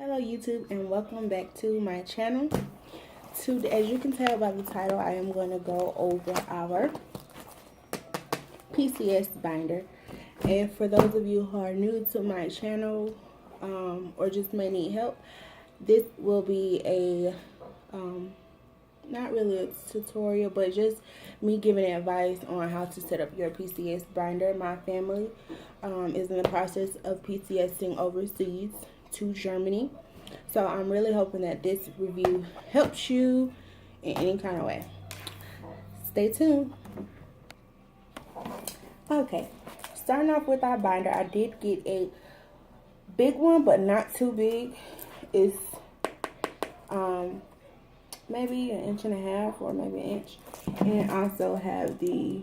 Hello YouTube and welcome back to my channel. As you can tell by the title, I am going to go over our PCS binder. And for those of you who are new to my channel or just may need help, this will be a not really a tutorial, but just me giving advice on how to set up your PCS binder. My family is in the process of PCSing overseas to Germany, so I'm really hoping that this review helps you in any kind of way. Stay tuned. Okay, starting off with our binder, I did get a big one, but not too big. It's maybe an inch and a half or maybe an inch, and it also have the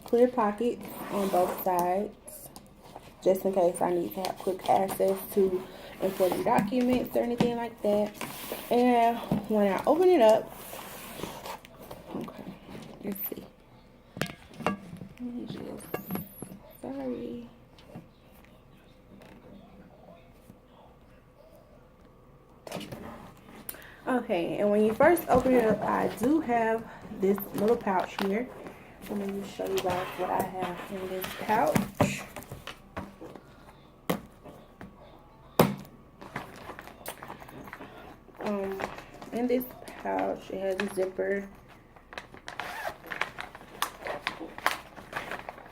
clear pockets on both sides just in case I need to have quick access to important documents or anything like that. And when I open it up, okay, let's see. Let me just, sorry. Okay, and when you first open it up, I do have this little pouch here. Let me just show you guys what I have in this pouch. In this pouch, it has a zipper.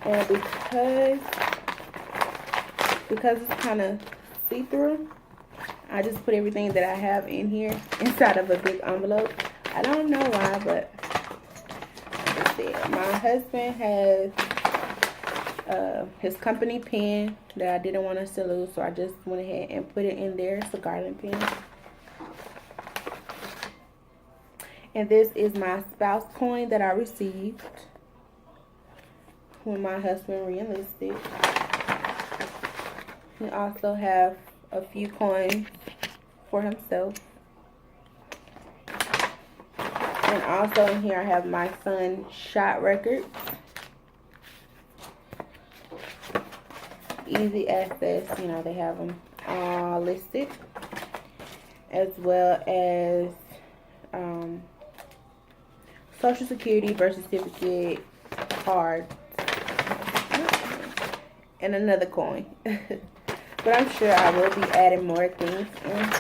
And because it's kind of see-through, I just put everything that I have in here inside of a big envelope. I don't know why, but like I said, my husband has his company pen that I didn't want us to lose, so I just went ahead and put it in there. It's a garland pen. And this is my spouse coin that I received when my husband re-enlisted. We also have a few coins for himself. And also in here I have my son's shot records. Easy access, you know, they have them all listed. As well as Social Security, birth certificate, card, and another coin. But I'm sure I will be adding more things in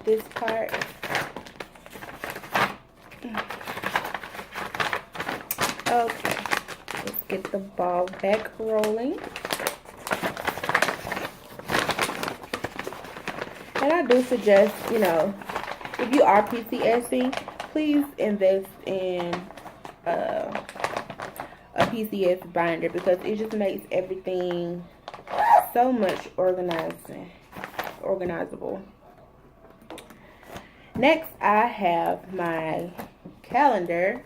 this part. Okay, let's get the ball back rolling. And I do suggest, you know, if you are PCSing, please invest in a PCS binder, because it just makes everything so much organizable. Next, I have my calendar,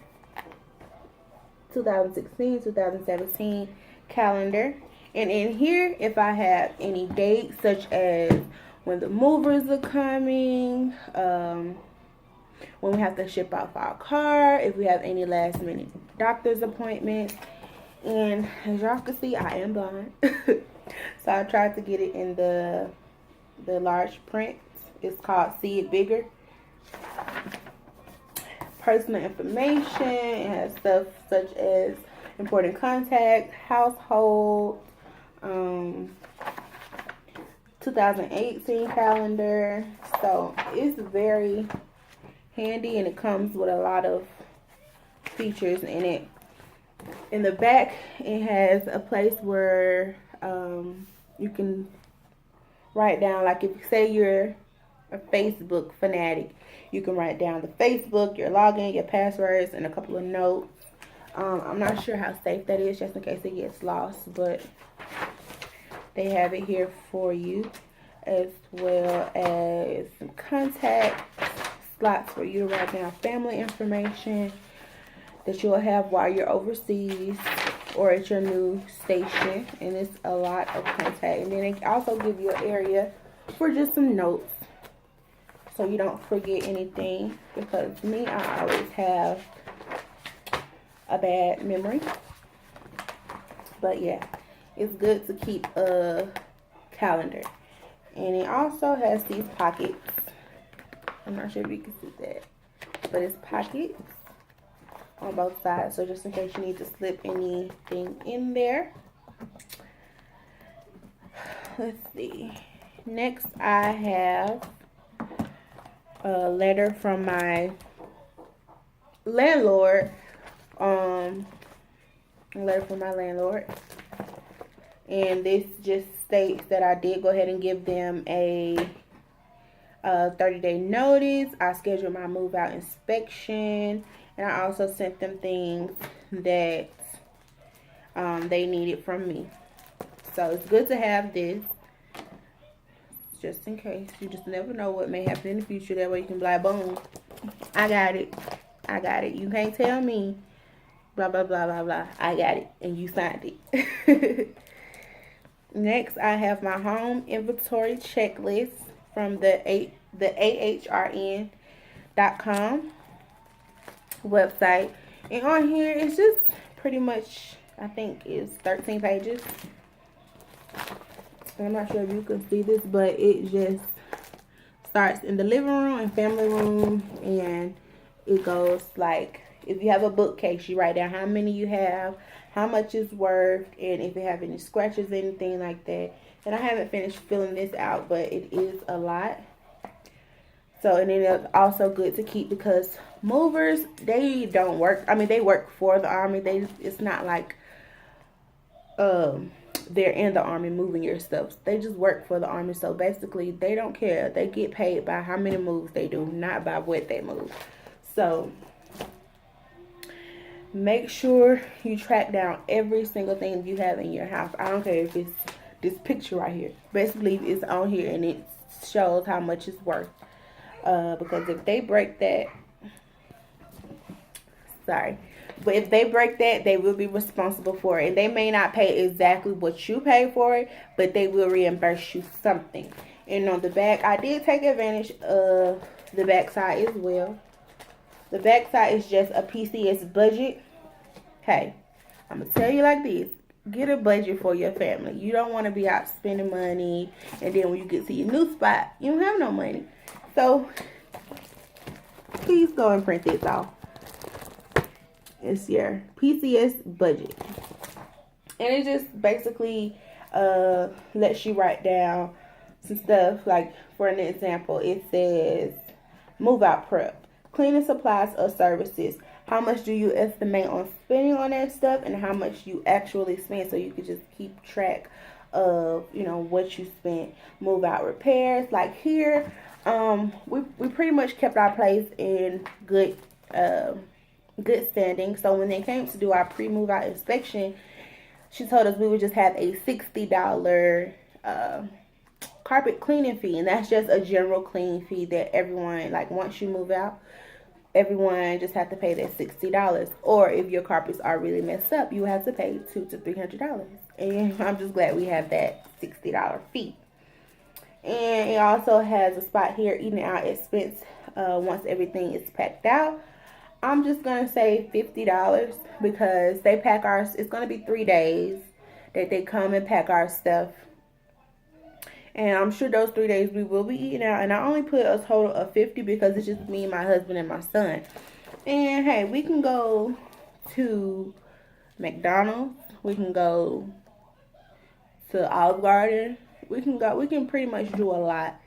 2016-2017 calendar. And in here, if I have any dates, such as when the movers are coming, when we have to ship off our car, if we have any last minute doctor's appointments. And as y'all can see, I am blind. So I tried to get it in the large print. It's called See It Bigger. Personal information. It has stuff such as important contact, household, 2018 calendar. So it's very handy, and it comes with a lot of features in it. In the back, it has a place where you can write down, like if you say you're a Facebook fanatic, you can write down the Facebook, your login, your passwords, and a couple of notes. I'm not sure how safe that is, just in case it gets lost, but they have it here for you, as well as some contact slots for you to write down family information that you'll have while you're overseas or at your new station. And it's a lot of contact. And then it also give you an area for just some notes, so you don't forget anything, because me, I always have a bad memory. But yeah, it's good to keep a calendar. And it also has these pockets. I'm not sure if you can see that, but it's pockets on both sides, so just in case you need to slip anything in there. Let's see. Next, I have a letter from my landlord. A letter from my landlord. And this just states that I did go ahead and give them a 30-day notice. I scheduled my move out inspection, and I also sent them things that they needed from me. So it's good to have this, just in case. You just never know what may happen in the future. That way you can be like, boom, I got it. I got it. You can't tell me blah, blah, blah, blah, blah. I got it. And you signed it. Next, I have my home inventory checklist from the ahrn.com website. And on here, it's just pretty much, I think it's 13 pages. I'm not sure if you can see this, but it just starts in the living room and family room, and it goes like, if you have a bookcase, you write down how many you have, how much it's worth, and if you have any scratches, anything like that. And I haven't finished filling this out, but it is a lot. So, and then it's also good to keep, because movers, they don't work. I mean, they work for the Army. It's not like they're in the Army moving your stuff. They just work for the Army. So basically, they don't care. They get paid by how many moves they do, not by what they move. So make sure you track down every single thing you have in your house. I don't care if it's this picture right here. Basically, it's on here and it shows how much it's worth. Because if they break that, but if they break that, they will be responsible for it. And they may not pay exactly what you pay for it, but they will reimburse you something. And on the back, I did take advantage of the back side as well. The back side is just a PCS budget. Hey, I'm going to tell you like this. Get a budget for your family. You don't want to be out spending money, and then when you get to your new spot, you don't have no money. So, please go and print this off. It's your PCS budget. And it just basically lets you write down some stuff. Like, for an example, it says move out prep, cleaning supplies or services. How much do you estimate on spending on that stuff, and how much you actually spend, so you can just keep track of, you know, what you spent. Move out repairs. Like here, we pretty much kept our place in good standing. So when they came to do our pre-move out inspection, she told us we would just have a $60 carpet cleaning fee, and that's just a general cleaning fee that everyone, like, once you move out, everyone just have to pay that $60. Or if your carpets are really messed up, you have to pay $200 to $300. And I'm just glad we have that $60 fee. And it also has a spot here, eating out expense once everything is packed out. I'm just going to say $50 because they pack ours. It's going to be 3 days that they come and pack our stuff. And I'm sure those 3 days we will be eating out. And I only put a total of $50 because it's just me, my husband, and my son. And hey, we can go to McDonald's. We can go to Olive Garden. We can pretty much do a lot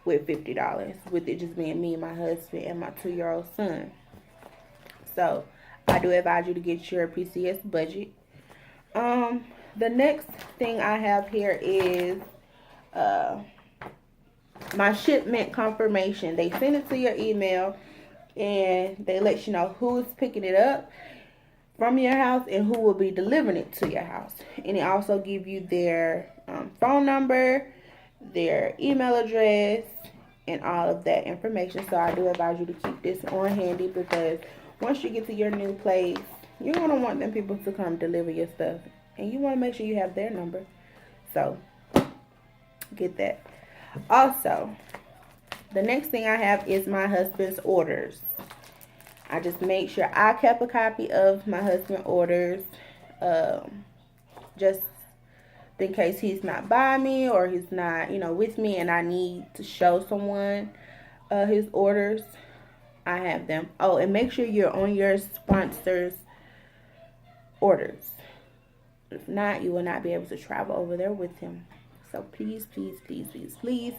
with $50, with it just being me and my husband and my 2-year-old son. So I do advise you to get your PCS budget. The next thing I have here is my shipment confirmation. They send it to your email, and they let you know who is picking it up from your house and who will be delivering it to your house. And it also give you their phone number, their email address, and all of that information. So I do advise you to keep this on handy, because once you get to your new place, you're going to want them people to come deliver your stuff, and you want to make sure you have their number. So get that. Also, the next thing I have is my husband's orders. I just made sure I kept a copy of my husband's orders, just in case he's not by me or he's not, you know, with me and I need to show someone his orders, I have them. Oh, and make sure you're on your sponsor's orders. If not, you will not be able to travel over there with him. So please, please, please, please, please,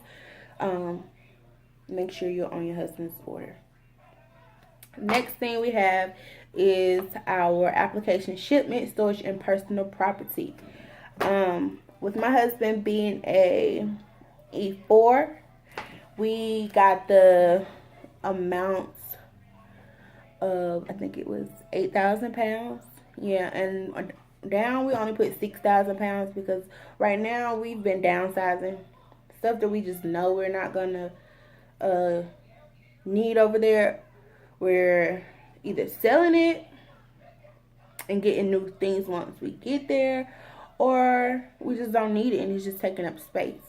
make sure you're on your husband's order. Next thing we have is our application: shipment, storage, and personal property. With my husband being a E4, we got the amounts of, I think it was 8,000 pounds. Yeah, and down we only put 6,000 pounds because right now we've been downsizing stuff that we just know we're not gonna need over there. We're either selling it and getting new things once we get there, or we just don't need it and it's just taking up space.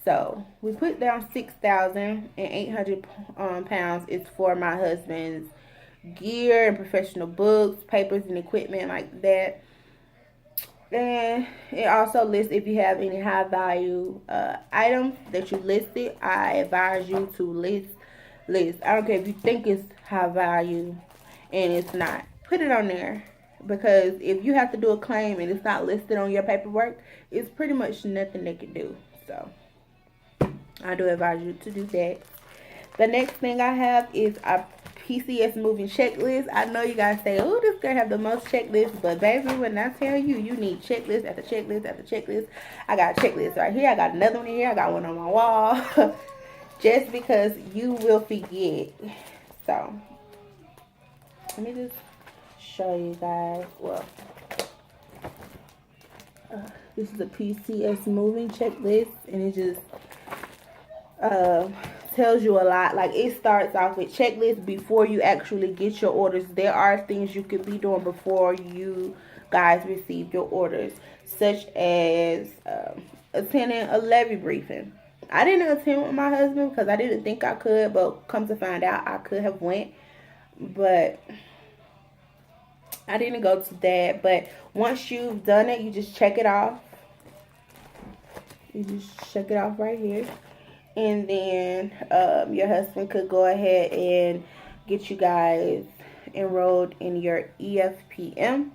So we put down 6,800 pounds. It's for my husband's gear and professional books, papers, and equipment like that. And it also lists if you have any high value items that you listed. I advise you to list. I don't care if you think it's high value and it's not. Put it on there, because if you have to do a claim and it's not listed on your paperwork, it's pretty much nothing they can do. So I do advise you to do that. The next thing I have is a PCS moving checklist. I know you guys say, oh, this girl have the most checklists, but baby, when I tell you, you need checklist after checklist after checklist. I got a checklist right here. I got another one here. I got one on my wall. Just because you will forget. So let me just show you guys. Well, this is a PCS moving checklist, and it just tells you a lot. Like, it starts off with checklists before you actually get your orders. There are things you could be doing before you guys receive your orders, such as attending a levy briefing. I didn't attend with my husband because I didn't think I could, but come to find out, I could have went, but I didn't go to that. But once you've done it, you just check it off. You just check it off right here. And then your husband could go ahead and get you guys enrolled in your EFPM,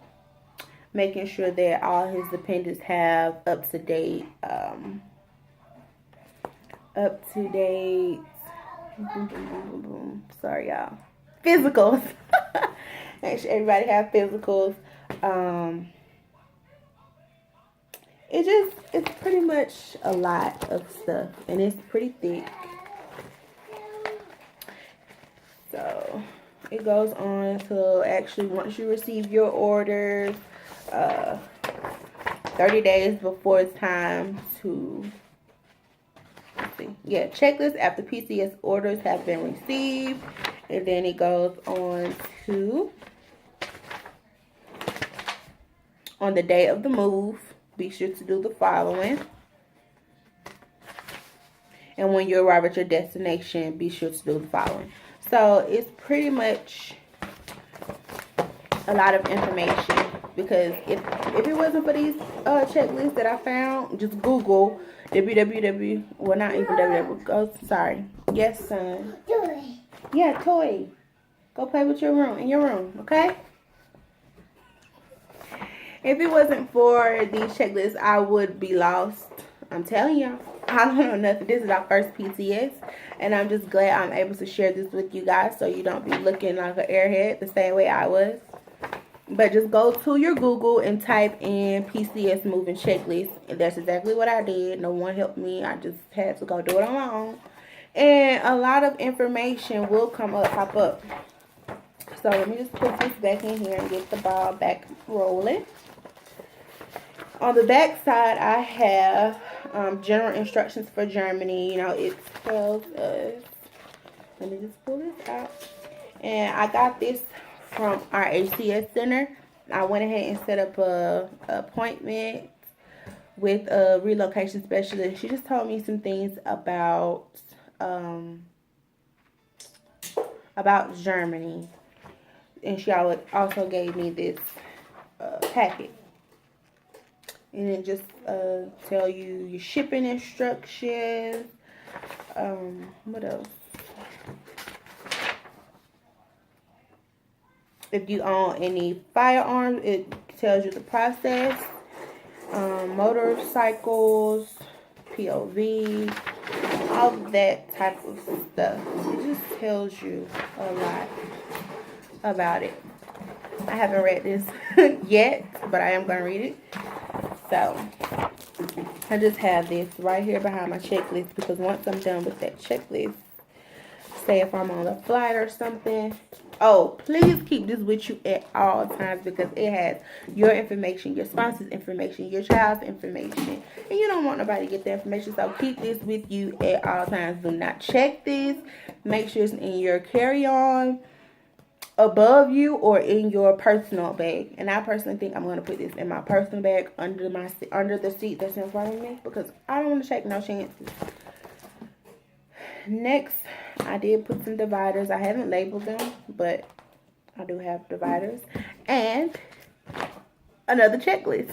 making sure that all his dependents have up-to-date sorry y'all, physicals. Make sure everybody have physicals. It's pretty much a lot of stuff, and it's pretty thick. So it goes on to actually, once you receive your orders, 30 days before it's time to, checklist after PCS orders have been received. And then it goes on to, on the day of the move, be sure to do the following. And when you arrive at your destination, be sure to do the following. So it's pretty much a lot of information, because if it wasn't for these checklists that I found, just Google www. Well, not even www. Go, sorry. Yes, son. Toy. Yeah, toy. Go play with your room, in your room, okay? If it wasn't for these checklists, I would be lost. I'm telling y'all, I don't know nothing. This is our first PCS, and I'm just glad I'm able to share this with you guys so you don't be looking like an airhead the same way I was. But just go to your Google and type in PCS moving checklist. And that's exactly what I did. No one helped me. I just had to go do it on my own. And a lot of information will pop up. So let me just put this back in here and get the ball back rolling. On the back side, I have general instructions for Germany. You know, it tells us. Let me just pull this out. And I got this from our HCS center. I went ahead and set up a appointment with a relocation specialist. She just told me some things about Germany, and she also gave me this packet. And it just tell you your shipping instructions. What else? If you own any firearms, it tells you the process. Motorcycles, POV, all that type of stuff. It just tells you a lot about it. I haven't read this yet, but I am going to read it. So, I just have this right here behind my checklist, because once I'm done with that checklist, say if I'm on a flight or something, oh, please keep this with you at all times, because it has your information, your sponsor's information, your child's information, and you don't want nobody to get the information. So keep this with you at all times. Do not check this. Make sure it's in your carry-on, above you, or in your personal bag. And I personally think I'm going to put this in my personal bag under the seat that's in front of me, because I don't want to take no chances. Next, I did put some dividers. I haven't labeled them, but I do have dividers. And another checklist.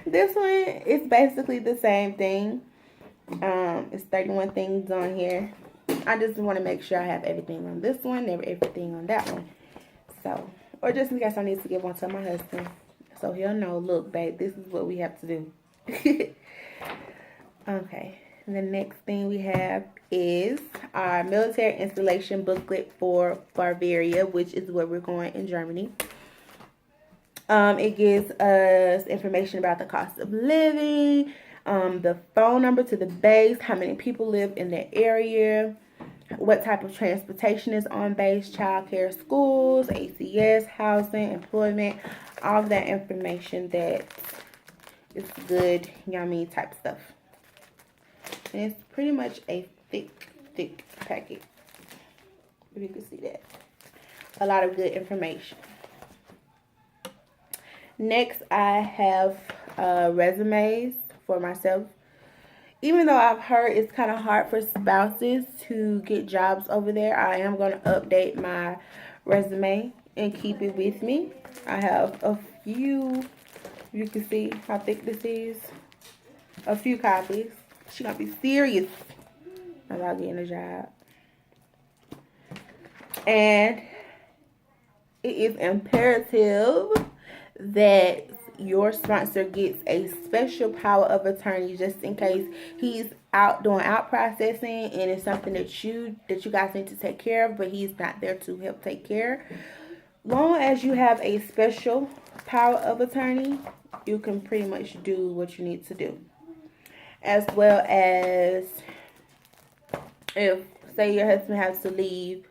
This one is basically the same thing. It's 31 things on here. I just want to make sure I have everything on this one, everything on that one. So, or just in case I need to give one to my husband, so he'll know, look, babe, this is what we have to do. Okay. And the next thing we have is our military installation booklet for Bavaria, which is where we're going in Germany. It gives us information about the cost of living, the phone number to the base, how many people live in the area, what type of transportation is on base, childcare, schools, ACS, housing, employment, all of that information that is good, yummy type stuff. And it's pretty much a thick packet. If you can see that. A lot of good information. Next, I have resumes for myself. Even though I've heard it's kind of hard for spouses to get jobs over there, I am going to update my resume and keep it with me. I have a few, you can see how thick this is, a few copies. She gonna be serious about getting a job. And it is imperative that your sponsor gets a special power of attorney, just in case he's out doing out processing and it's something that you guys need to take care of, but he's not there to help take care. Long as you have a special power of attorney, you can pretty much do what you need to do. As well as if, say, your husband has to leave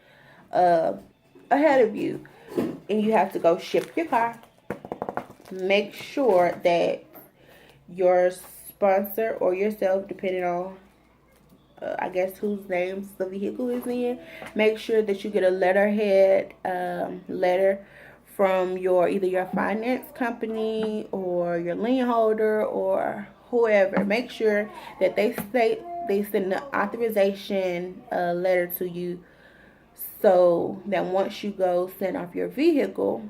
ahead of you and you have to go ship your car, make sure that your sponsor or yourself, depending on I guess whose names the vehicle is in, make sure that you get a letterhead letter from either your finance company or your lien holder or whoever. Make sure that they send the authorization letter to you, so that once you go send off your vehicle,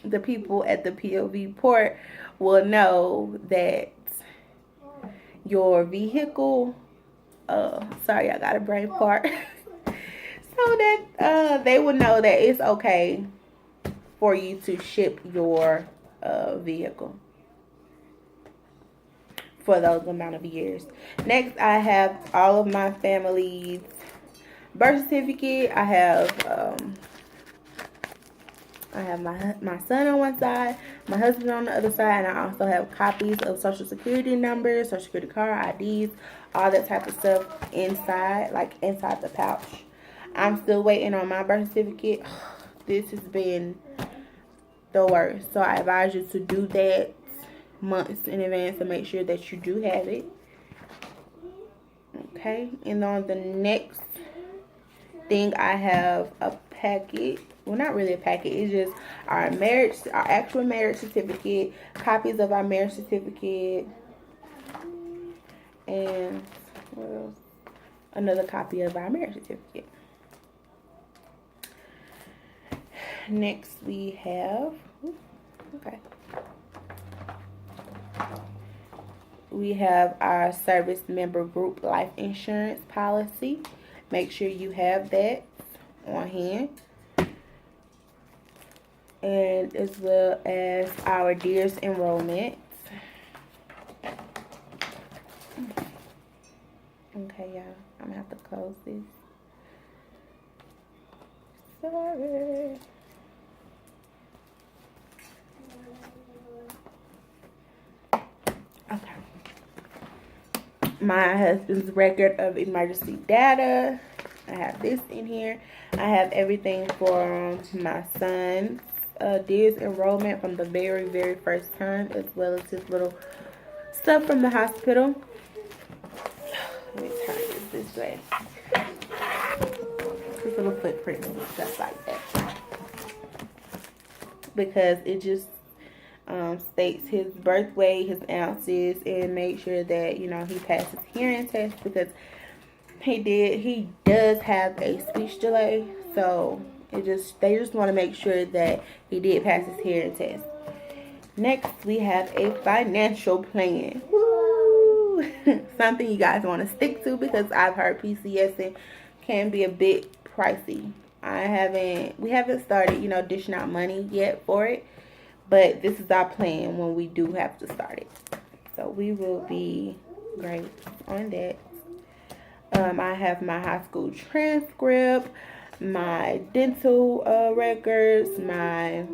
the people at the POV port will know that your vehicle, sorry, I got a brain fart, so that they will know that it's okay for you to ship your vehicle for those amount of years. Next, I have all of my family's birth certificate. I have my son on one side, my husband on the other side, and I also have copies of social security numbers, social security card, IDs, all that type of stuff inside the pouch. I'm still waiting on my birth certificate. This has been the worst. So I advise you to do that months in advance to make sure that you do have it. Okay, and on the next thing, I have a packet. Well, not really a packet. It's just our actual marriage certificate, copies of our marriage certificate, and what else? Another copy of our marriage certificate. Next, we have We have our service member group life insurance policy. Make sure you have that on hand. And as well as our dear's enrollment. Okay, y'all. I'm gonna have to close this. Sorry. Okay. My husband's record of emergency data. I have this in here. I have everything for my son's dear's enrollment from the very, very first time, as well as his little stuff from the hospital. Let me turn this way. His little footprints and stuff like that. Because it just states his birth weight, his ounces, and make sure that, you know, he passes hearing test, because he does have a speech delay. So they just want to make sure that he did pass his hearing test. Next, we have a financial plan. Woo! Something you guys want to stick to, because I've heard PCSing can be a bit pricey. We haven't started, you know, dishing out money yet for it, but this is our plan when we do have to start it. So we will be great on that. I have my high school transcript, my dental records, my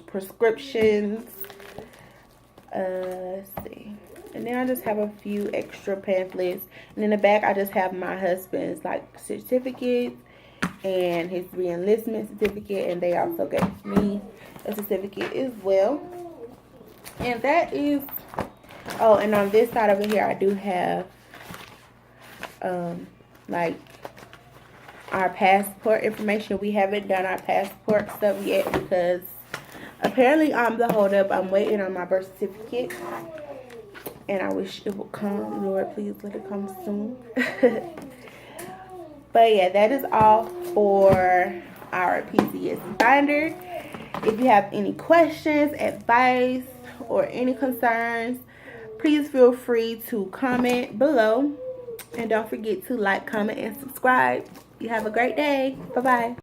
prescriptions. Let's see. And then I just have a few extra pamphlets. And in the back, I just have my husband's like certificates and his re-enlistment certificate. And they also gave me a certificate as well. And that is, oh, and on this side over here, I do have like our passport information. We haven't done our passport stuff yet because apparently I'm the holdup. I'm waiting on my birth certificate, and I wish it would come. Lord, please let it come soon. But yeah, that is all for our PCS binder. If you have any questions, advice, or any concerns, please feel free to comment below. And don't forget to like, comment, and subscribe. You have a great day. Bye-bye.